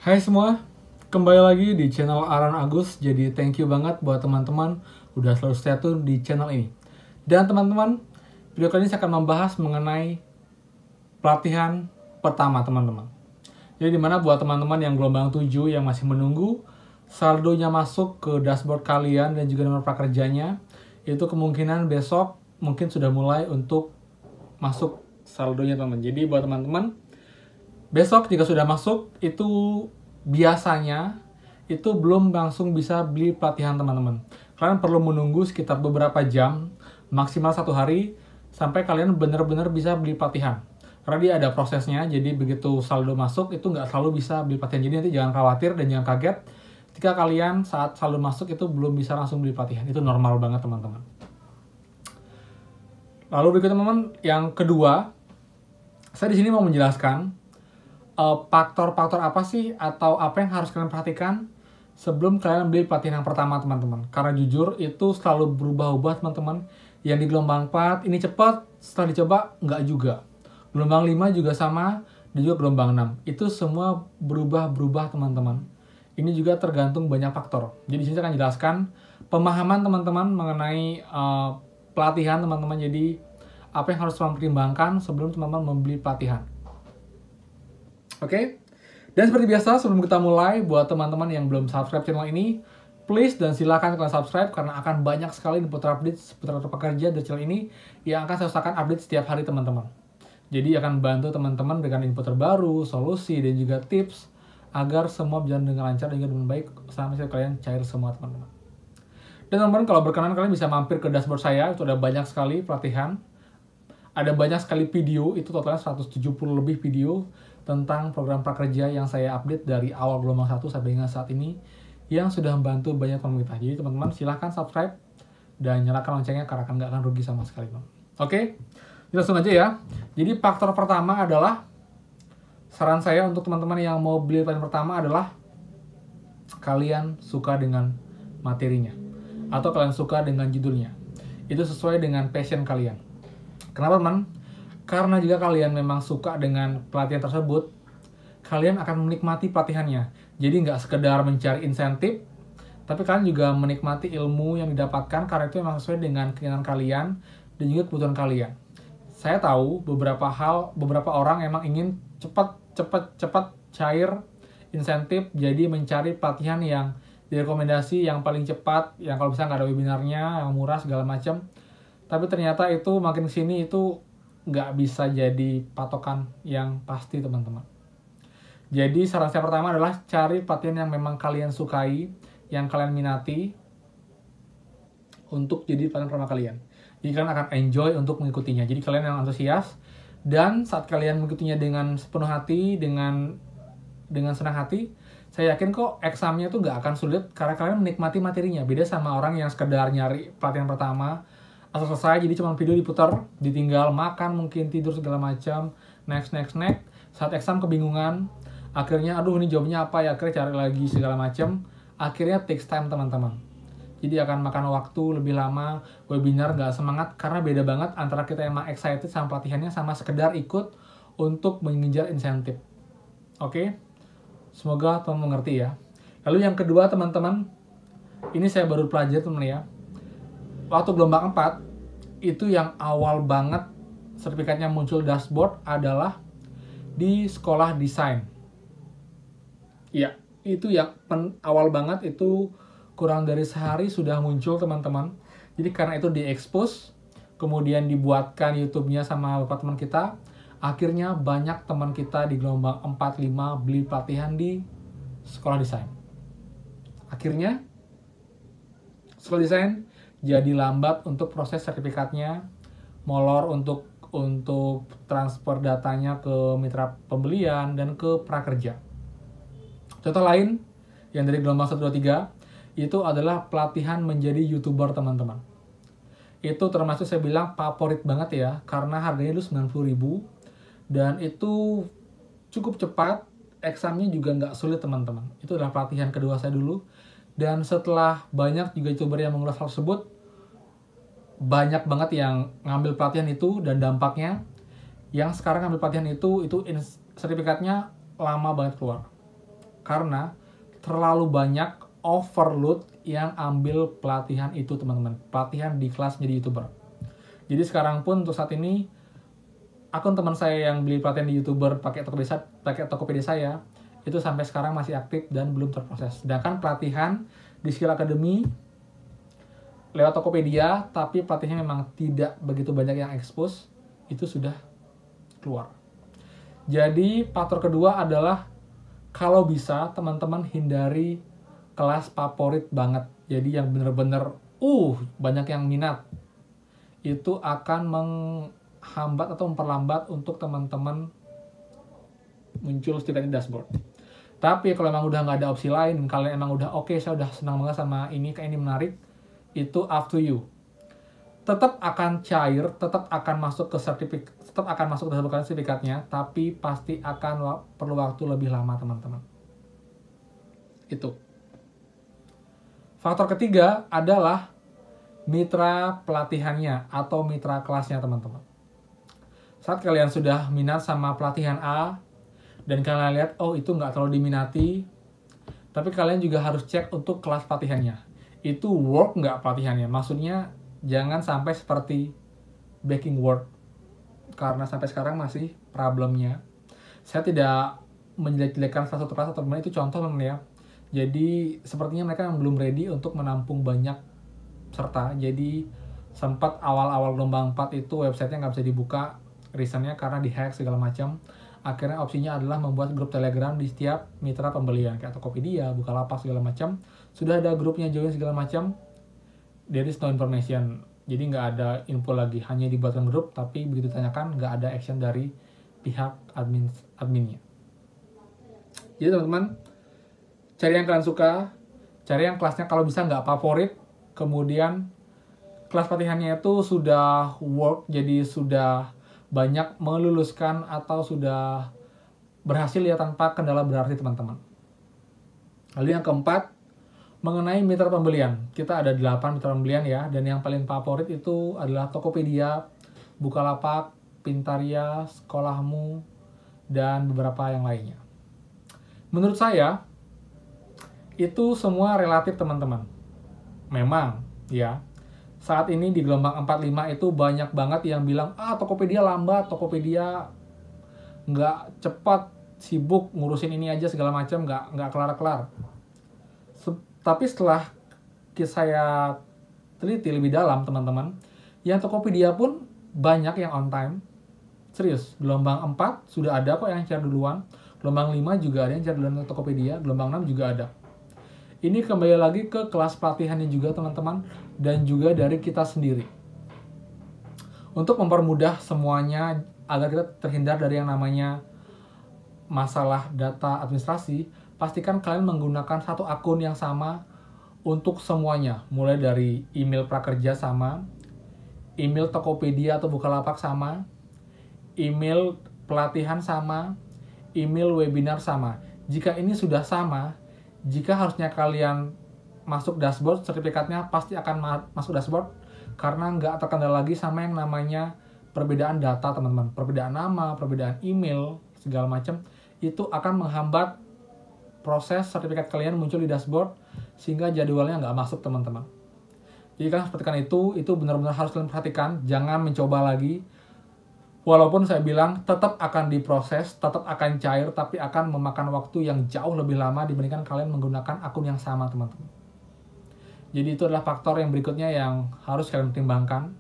Hai semua, kembali lagi di channel Aran Agus. Jadi thank you banget buat teman-teman udah selalu stay tune di channel ini. Dan teman-teman, video kali ini saya akan membahas mengenai pelatihan pertama teman-teman. Jadi dimana buat teman-teman yang gelombang 7 yang masih menunggu saldonya masuk ke dashboard kalian dan juga nomor prakerjanya, itu kemungkinan besok mungkin sudah mulai untuk masuk saldonya teman-teman. Jadi buat teman-teman, besok jika sudah masuk, itu biasanya itu belum langsung bisa beli pelatihan teman-teman. Kalian perlu menunggu sekitar beberapa jam, maksimal 1 hari, sampai kalian benar-benar bisa beli pelatihan. Karena dia ada prosesnya, jadi begitu saldo masuk, itu nggak selalu bisa beli pelatihan. Jadi nanti jangan khawatir dan jangan kaget ketika kalian saat saldo masuk itu belum bisa langsung beli pelatihan. Itu normal banget teman-teman. Lalu berikutnya teman-teman, yang kedua, saya di sini mau menjelaskan faktor-faktor apa sih atau apa yang harus kalian perhatikan sebelum kalian beli pelatihan yang pertama teman-teman. Karena jujur itu selalu berubah-ubah teman-teman. Yang di gelombang 4 ini cepat, setelah dicoba nggak juga. Gelombang 5 juga sama, dan juga gelombang 6. Itu semua berubah-berubah teman-teman. Ini juga tergantung banyak faktor. Jadi di sini saya akan jelaskan pemahaman teman-teman mengenai pelatihan teman-teman. Jadi apa yang harus teman pertimbangkan sebelum teman-teman membeli pelatihan. Oke, dan seperti biasa sebelum kita mulai, buat teman-teman yang belum subscribe channel ini, please dan silakan kalian subscribe karena akan banyak sekali info terupdate seputar pekerja dari channel ini yang akan saya usahakan update setiap hari teman-teman. Jadi akan bantu teman-teman dengan info terbaru, solusi, dan juga tips agar semua berjalan dengan lancar dan juga dengan baik sampai kalian cair semua teman-teman. Dan teman-teman kalau berkenan kalian bisa mampir ke dashboard saya, itu ada banyak sekali pelatihan. Ada banyak sekali video, itu totalnya 170 lebih video tentang program prakerja yang saya update dari awal gelombang 1 sampai dengan saat ini yang sudah membantu banyak teman kita. Jadi teman-teman silahkan subscribe dan nyalakan loncengnya karena nggak akan rugi sama sekali. Oke, langsung aja ya. Jadi faktor pertama adalah, saran saya untuk teman-teman yang mau beli pelatihan pertama adalah kalian suka dengan materinya atau kalian suka dengan judulnya. Itu sesuai dengan passion kalian. Kenapa teman? Karena jika kalian memang suka dengan pelatihan tersebut, kalian akan menikmati pelatihannya. Jadi nggak sekedar mencari insentif, tapi kalian juga menikmati ilmu yang didapatkan karena itu memang sesuai dengan keinginan kalian dan juga kebutuhan kalian. Saya tahu beberapa orang emang ingin cepat cair insentif, jadi mencari pelatihan yang direkomendasi yang paling cepat, yang kalau bisa nggak ada webinarnya, yang murah segala macam. Tapi ternyata itu makin kesini itu nggak bisa jadi patokan yang pasti teman-teman. Jadi saran saya pertama adalah cari pelatihan yang memang kalian sukai, yang kalian minati untuk jadi pelatihan pertama kalian. Jadi kalian akan enjoy untuk mengikutinya. Jadi kalian yang antusias dan saat kalian mengikutinya dengan sepenuh hati, dengan senang hati, saya yakin kok examnya tuh nggak akan sulit karena kalian menikmati materinya. Beda sama orang yang sekedar nyari pelatihan pertama asal selesai, jadi cuma video diputar, ditinggal makan, mungkin tidur segala macam, next. Saat exam kebingungan, akhirnya aduh ini jawabnya apa ya, akhirnya cari lagi segala macam, akhirnya takes time teman-teman. Jadi akan makan waktu lebih lama, webinar nggak semangat, karena beda banget antara kita emang excited sama pelatihannya sama sekedar ikut untuk mengejar insentif. Oke, semoga teman mengerti ya. Lalu yang kedua teman-teman, ini saya baru pelajari teman ya. Waktu gelombang 4, itu yang awal banget sertifikatnya muncul dashboard adalah di sekolah desain. Iya, itu yang awal banget, itu kurang dari sehari sudah muncul teman-teman. Jadi karena itu diekspos, kemudian dibuatkan YouTube-nya sama beberapa teman kita, akhirnya banyak teman kita di gelombang 4-5 beli pelatihan di sekolah desain. Akhirnya sekolah desain jadi lambat untuk proses sertifikatnya, molor untuk transfer datanya ke mitra pembelian dan ke prakerja. Contoh lain yang dari gelombang 1-2-3 itu adalah pelatihan menjadi YouTuber teman-teman. Itu termasuk saya bilang favorit banget ya, karena harganya itu 90.000 dan itu cukup cepat, examnya juga nggak sulit teman-teman. Itu adalah pelatihan kedua saya dulu. Dan setelah banyak juga YouTuber yang mengulas hal tersebut, banyak banget yang ngambil pelatihan itu dan dampaknya yang sekarang ngambil pelatihan itu sertifikatnya lama banget keluar. Karena terlalu banyak overload yang ambil pelatihan itu teman-teman. Pelatihan di kelas jadi YouTuber. Jadi sekarang pun untuk saat ini, akun teman saya yang beli pelatihan di YouTuber pakai Tokopedia saya, itu sampai sekarang masih aktif dan belum terproses. Sedangkan pelatihan di Skill Academy lewat Tokopedia, tapi pelatihannya memang tidak begitu banyak yang expose, itu sudah keluar. Jadi faktor kedua adalah kalau bisa teman-teman hindari kelas favorit banget. Jadi yang bener-bener banyak yang minat. Itu akan menghambat atau memperlambat untuk teman-teman muncul setidaknya di dashboard. Tapi kalau emang udah nggak ada opsi lain, kalian emang udah oke, saya udah senang banget sama ini, kayak ini menarik, itu up to you. Tetap akan cair, tetap akan masuk ke sertifikatnya, tapi pasti akan perlu waktu lebih lama teman-teman. Itu. Faktor ketiga adalah mitra pelatihannya atau mitra kelasnya teman-teman. Saat kalian sudah minat sama pelatihan A, dan kalian lihat, itu nggak terlalu diminati, tapi kalian juga harus cek untuk kelas pelatihannya. Itu work nggak pelatihannya? Maksudnya, jangan sampai seperti backing work. Karena sampai sekarang masih problemnya. Saya tidak menjelek-jelekan salah satu kelas atau teman, itu contoh teman ya. Jadi, sepertinya mereka yang belum ready untuk menampung banyak peserta. Jadi, sempat awal-awal gelombang 4 itu websitenya nggak bisa dibuka, reasonnya karena dihack segala macam. Akhirnya opsinya adalah membuat grup Telegram di setiap mitra pembelian kayak Tokopedia, Bukalapak segala macam. Sudah ada grupnya, join segala macam. There is no information. Jadi nggak ada info lagi, hanya dibuatkan grup, tapi begitu ditanyakan nggak ada action dari pihak adminnya. Jadi teman-teman, cari yang kalian suka, cari yang kelasnya kalau bisa nggak favorit, kemudian kelas pelatihannya itu sudah work, jadi sudah banyak meluluskan atau sudah berhasil ya tanpa kendala berarti teman-teman. Lalu yang keempat, mengenai mitra pembelian. Kita ada 8 mitra pembelian ya, dan yang paling favorit itu adalah Tokopedia, Bukalapak, Pintaria, Sekolahmu, dan beberapa yang lainnya. Menurut saya, itu semua relatif teman-teman. Memang, ya, saat ini di gelombang 45 itu banyak banget yang bilang, Tokopedia lambat, Tokopedia nggak cepat, sibuk ngurusin ini aja segala macam, nggak kelar-kelar. Tapi setelah saya teliti lebih dalam teman-teman, yang Tokopedia pun banyak yang on time. Serius, gelombang 4 sudah ada kok yang share duluan, gelombang 5 juga ada yang share duluan ke Tokopedia, gelombang 6 juga ada. Ini kembali lagi ke kelas pelatihannya juga teman-teman, dan juga dari kita sendiri. Untuk mempermudah semuanya agar kita terhindar dari yang namanya masalah data administrasi, pastikan kalian menggunakan satu akun yang sama untuk semuanya. Mulai dari email prakerja sama, email Tokopedia atau Bukalapak sama, email pelatihan sama, email webinar sama. Jika ini sudah sama, jika harusnya kalian masuk dashboard, sertifikatnya pasti akan masuk dashboard karena nggak terkendala lagi sama yang namanya perbedaan data teman-teman. Perbedaan nama, perbedaan email, segala macam itu akan menghambat proses sertifikat kalian muncul di dashboard sehingga jadwalnya nggak masuk teman-teman. Jadi kalian perhatikan itu benar-benar harus kalian perhatikan, jangan mencoba lagi. Walaupun saya bilang tetap akan diproses, tetap akan cair, tapi akan memakan waktu yang jauh lebih lama dibandingkan kalian menggunakan akun yang sama, teman-teman. Jadi itu adalah faktor yang berikutnya yang harus kalian pertimbangkan.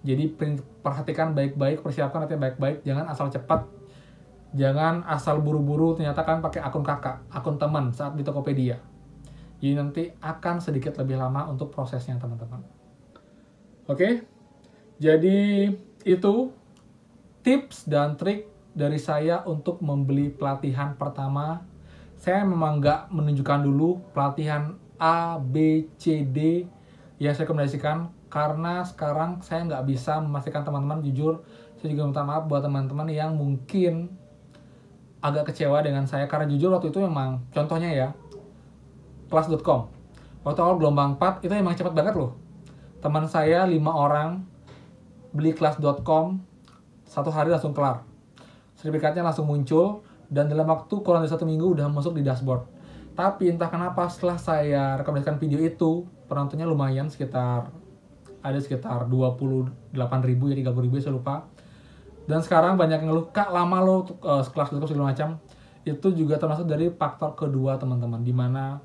Jadi perhatikan baik-baik, persiapkan nanti baik-baik, jangan asal cepat, jangan asal buru-buru ternyata kalian pakai akun kakak, akun teman saat di Tokopedia. Jadi nanti akan sedikit lebih lama untuk prosesnya, teman-teman. Oke, jadi itu tips dan trik dari saya untuk membeli pelatihan pertama. Saya memang nggak menunjukkan dulu pelatihan A, B, C, D yang saya rekomendasikan, karena sekarang saya nggak bisa memastikan teman-teman. Jujur, saya juga minta maaf buat teman-teman yang mungkin agak kecewa dengan saya, karena jujur waktu itu memang, contohnya ya, kelas.com. Waktu awal gelombang 4, itu emang cepat banget loh. Teman saya 5 orang beli kelas.com, 1 hari langsung kelar. Sertifikatnya langsung muncul, dan dalam waktu kurang dari 1 minggu udah masuk di dashboard. Tapi entah kenapa setelah saya rekomendasikan video itu, penontonnya lumayan, sekitar 28.000 ya, 30.000 saya lupa. Dan sekarang banyak yang ngeluh, "Kak, lama lo kelas YouTube segala macam." Itu juga termasuk dari faktor kedua teman-teman, dimana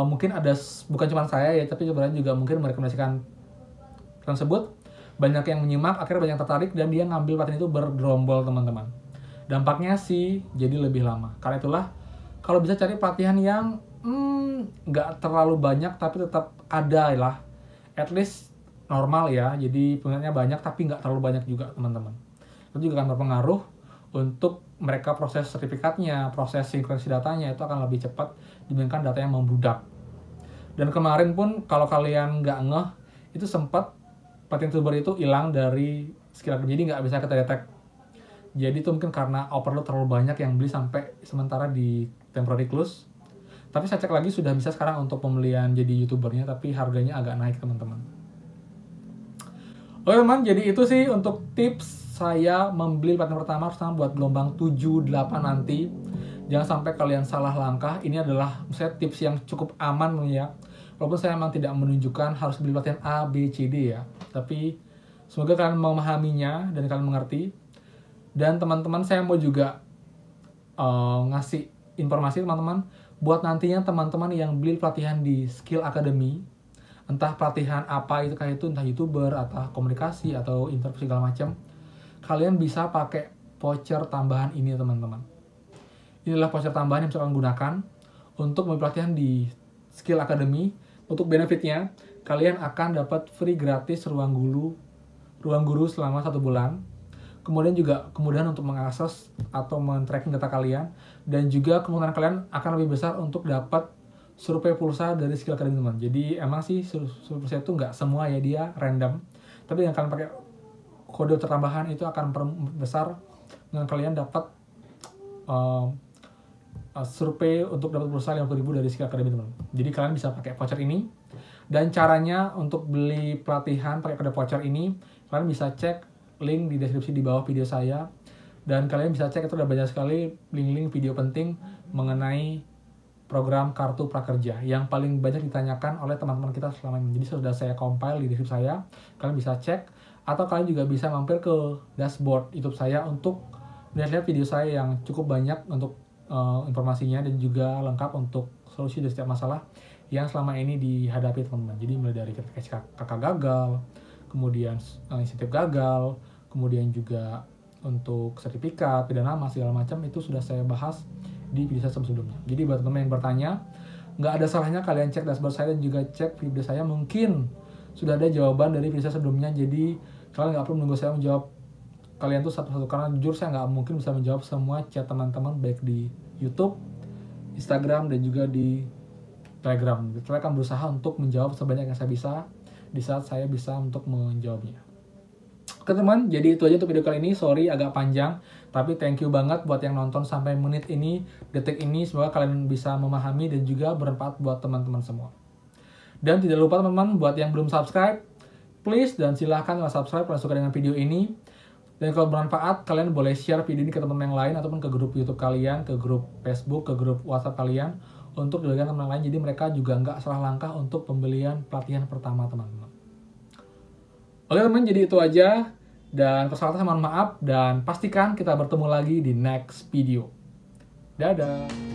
mungkin ada, bukan cuma saya ya, tapi sebenarnya juga mungkin merekomendasikan tersebut, banyak yang menyimak, akhirnya banyak yang tertarik, dan dia ngambil pelatihan itu bergerombol teman-teman. Dampaknya sih jadi lebih lama. Karena itulah, kalau bisa cari pelatihan yang nggak terlalu banyak tapi tetap ada lah, at least normal ya, jadi penggunanya banyak tapi nggak terlalu banyak juga teman-teman. Itu juga akan berpengaruh untuk mereka proses sertifikatnya, proses sinkronisasi datanya itu akan lebih cepat dibandingkan data yang membludak. Dan kemarin pun kalau kalian nggak ngeh, itu sempat pelatihan YouTuber itu hilang dari skill academy, jadi nggak bisa kita detect. Jadi itu mungkin karena overload terlalu banyak yang beli sampai sementara di temporary close. Tapi saya cek lagi sudah bisa sekarang untuk pembelian jadi YouTubernya, tapi harganya agak naik teman-teman. Oke teman, jadi itu sih untuk tips saya membeli pelatihan pertama, terutama buat gelombang 7-8 nanti. Jangan sampai kalian salah langkah. Ini adalah misalnya tips yang cukup aman ya. Walaupun saya memang tidak menunjukkan harus beli pelatihan A, B, C, D ya. Tapi semoga kalian memahaminya dan kalian mengerti. Dan teman-teman, saya mau juga ngasih informasi teman-teman, buat nantinya teman-teman yang beli pelatihan di Skill Academy, entah pelatihan apa itu, kayak itu entah YouTuber atau komunikasi atau interview segala macam, kalian bisa pakai voucher tambahan ini teman-teman. Inilah voucher tambahan yang bisa kalian gunakan untuk beli pelatihan di Skill Academy. Untuk benefitnya, kalian akan dapat free gratis ruang guru selama 1 bulan. Kemudian juga kemudahan untuk mengakses atau men-tracking data kalian, dan juga kemungkinan kalian akan lebih besar untuk dapat survei pulsa dari Skill Academy teman. Jadi emang sih survei pulsa itu nggak semua ya, dia random, tapi dengan kalian pakai kode tambahan itu akan besar dengan kalian dapat survei untuk dapat pulsa 50.000 dari Skill Academy teman. Jadi kalian bisa pakai voucher ini, dan caranya untuk beli pelatihan pakai kode voucher ini, kalian bisa cek link di deskripsi di bawah video saya, dan kalian bisa cek, itu ada banyak sekali link-link video penting mengenai program Kartu Prakerja yang paling banyak ditanyakan oleh teman-teman kita selama ini. Jadi sudah saya compile di deskripsi saya, kalian bisa cek, atau kalian juga bisa mampir ke dashboard YouTube saya untuk melihat video saya yang cukup banyak untuk informasinya, dan juga lengkap untuk solusi dari setiap masalah yang selama ini dihadapi teman-teman. Jadi mulai dari kakak gagal, kemudian insentif gagal, kemudian juga untuk sertifikat, pidana nama, segala macam, itu sudah saya bahas di video saya sebelumnya. Jadi buat teman-teman yang bertanya, nggak ada salahnya kalian cek dashboard saya dan juga cek video saya, mungkin sudah ada jawaban dari video saya sebelumnya. Jadi kalian nggak perlu menunggu saya menjawab kalian tuh satu-satu, karena jujur saya nggak mungkin bisa menjawab semua chat teman-teman, baik di YouTube, Instagram, dan juga di Telegram. Saya akan berusaha untuk menjawab sebanyak yang saya bisa di saat saya bisa untuk menjawabnya. Oke teman, jadi itu aja untuk video kali ini. Sorry agak panjang, tapi thank you banget buat yang nonton sampai menit ini, detik ini. Semoga kalian bisa memahami dan juga bermanfaat buat teman-teman semua. Dan tidak lupa teman-teman, buat yang belum subscribe, please dan silahkan subscribe kalau suka dengan video ini. Dan kalau bermanfaat, kalian boleh share video ini ke teman-teman yang lain, ataupun ke grup YouTube kalian, ke grup Facebook, ke grup WhatsApp kalian, untuk dibagikan teman lain, jadi mereka juga nggak salah langkah untuk pembelian pelatihan pertama teman-teman. Oke teman, jadi itu aja, dan kesalahan mohon maaf, dan pastikan kita bertemu lagi di next video. Dadah!